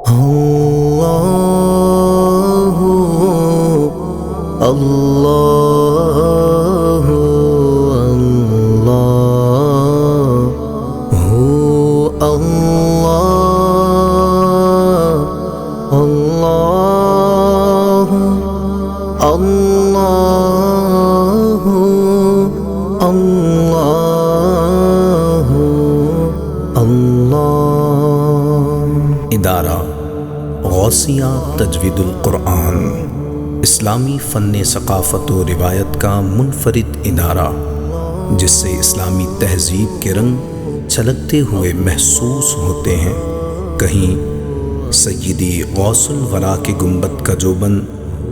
اللہ اللہ اللہ اللہ اللہ اللہ اللہ۔ ادارہ غوثیہ تجوید القرآن اسلامی فن ثقافت و روایت کا منفرد ادارہ، جس سے اسلامی تہذیب کے رنگ چھلکتے ہوئے محسوس ہوتے ہیں۔ کہیں سیدی غوث الورا کے گنبد کا جوبن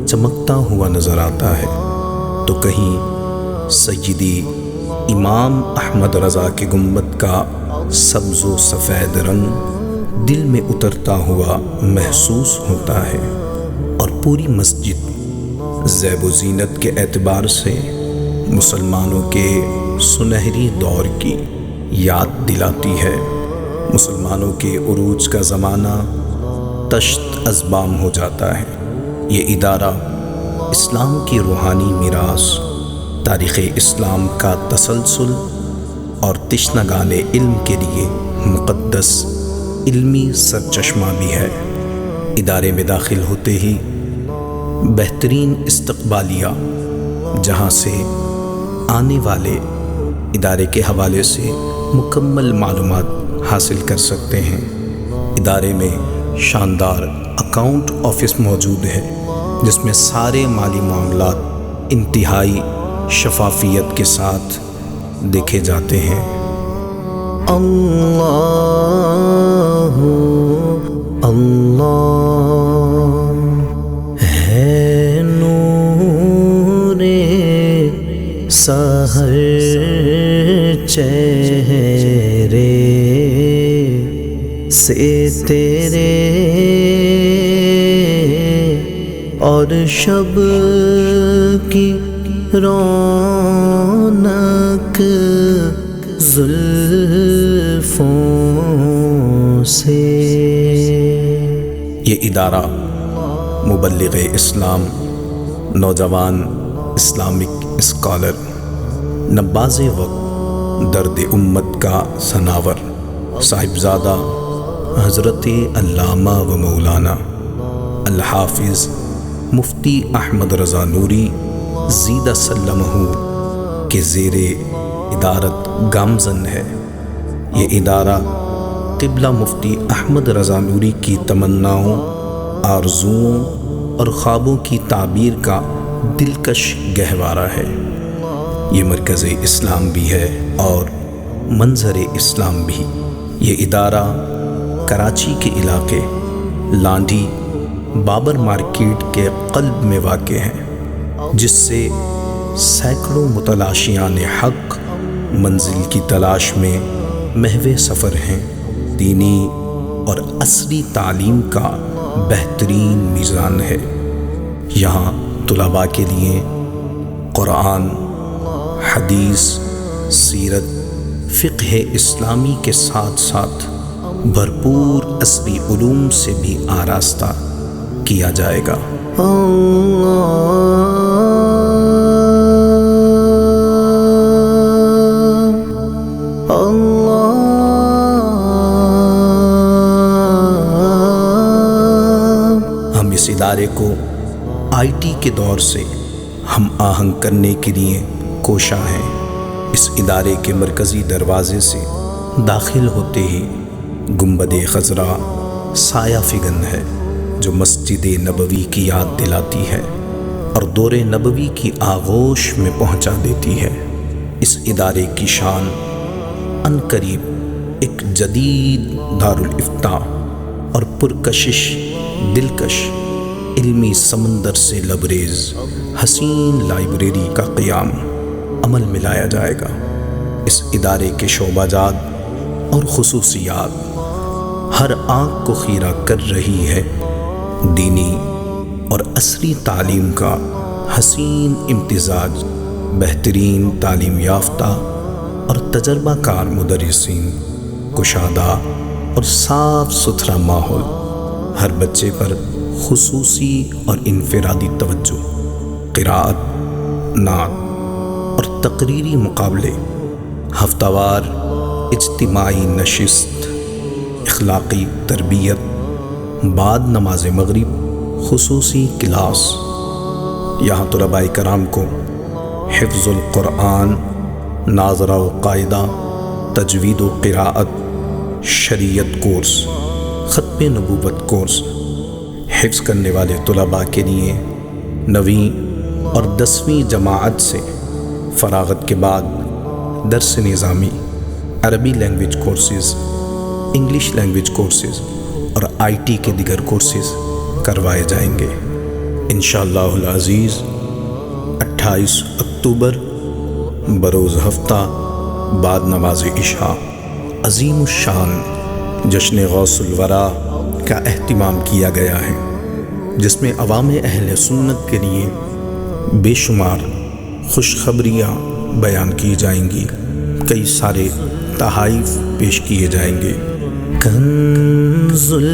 چمکتا ہوا نظر آتا ہے، تو کہیں سیدی امام احمد رضا کے گنبد کا سبز و سفید رنگ دل میں اترتا ہوا محسوس ہوتا ہے، اور پوری مسجد زیب و زینت کے اعتبار سے مسلمانوں کے سنہری دور کی یاد دلاتی ہے۔ مسلمانوں کے عروج کا زمانہ تشت ازبام ہو جاتا ہے۔ یہ ادارہ اسلام کی روحانی میراث، تاریخ اسلام کا تسلسل اور تشنگان علم کے لیے مقدس علمی سرچشمہ بھی ہے۔ ادارے میں داخل ہوتے ہی بہترین استقبالیہ، جہاں سے آنے والے ادارے کے حوالے سے مکمل معلومات حاصل کر سکتے ہیں۔ ادارے میں شاندار اکاؤنٹ آفس موجود ہے، جس میں سارے مالی معاملات انتہائی شفافیت کے ساتھ دیکھے جاتے ہیں۔ اللہ اللہ ہے نور سحر چہرے سے تیرے، اور شب کی رونق زلفوں سے۔ یہ ادارہ مبلغ اسلام، نوجوان اسلامک اسکالر، نباز وقت، درد امت کا سناور، صاحبزادہ حضرت علامہ و مولانا الحافظ مفتی احمد رضا نوری زیدہ سلمہ کے زیر ادارت گامزن ہے۔ یہ ادارہ قبلہ مفتی احمد رضا نوری کی تمناؤں، آرزوؤں اور خوابوں کی تعبیر کا دلکش گہوارہ ہے۔ یہ مرکز اسلام بھی ہے اور منظر اسلام بھی۔ یہ ادارہ کراچی کے علاقے لانڈھی بابر مارکیٹ کے قلب میں واقع ہے، جس سے سینکڑوں متلاشیان حق منزل کی تلاش میں محو سفر ہیں۔ دینی اور عصری تعلیم کا بہترین میزان ہے۔ یہاں طلباء کے لیے قرآن، حدیث، سیرت، فقہ اسلامی کے ساتھ ساتھ بھرپور عصری علوم سے بھی آراستہ کیا جائے گا۔ ہم اس ادارے کو آئی ٹی کے دور سے ہم آہنگ کرنے کے لیے کوشاں ہیں۔ اس ادارے کے مرکزی دروازے سے داخل ہوتے ہی گنبد خضرا سایہ فگن ہے، جو مسجد نبوی کی یاد دلاتی ہے اور دور نبوی کی آغوش میں پہنچا دیتی ہے۔ اس ادارے کی شان عنقریب ایک جدید دارالافتاء اور پرکشش دلکش علمی سمندر سے لبریز حسین لائبریری کا قیام عمل میں لایا جائے گا۔ اس ادارے کے شعبہ جات اور خصوصیات ہر آنکھ کو خیرہ کر رہی ہے۔ دینی اور عصری تعلیم کا حسین امتزاج، بہترین تعلیم یافتہ اور تجربہ کار مدرسین، کشادہ اور صاف ستھرا ماحول، ہر بچے پر خصوصی اور انفرادی توجہ، قراءت، نعت اور تقریری مقابلے، ہفتہ وار اجتماعی نشست، اخلاقی تربیت، بعد نماز مغرب خصوصی کلاس۔ یہاں طلباء کرام کو حفظ القرآن، ناظرہ و قاعدہ، تجوید و قراءت، شریعت کورس، ختم نبوت کورس، حفظ کرنے والے طلباء کے لیے 9ویں اور 10ویں جماعت سے فراغت کے بعد درس نظامی، عربی language courses, English language courses اور IT کے دیگر کورسز کروائے جائیں گے۔ انشاءاللہ العزیز 28 اکتوبر بروز ہفتہ بعد نماز عشاء عظیم الشان جشن غوث الورا کا اہتمام کیا گیا ہے، جس میں عوام اہل سنت کے لیے بے شمار خوشخبریاں بیان کی جائیں گی، کئی سارے تحائف پیش کیے جائیں گے۔ کنز الکرامی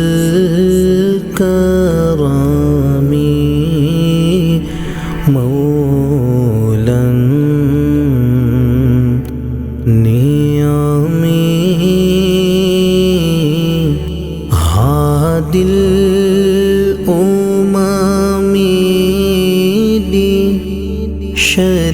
مولاً نیامی ہادی الاممی شریعت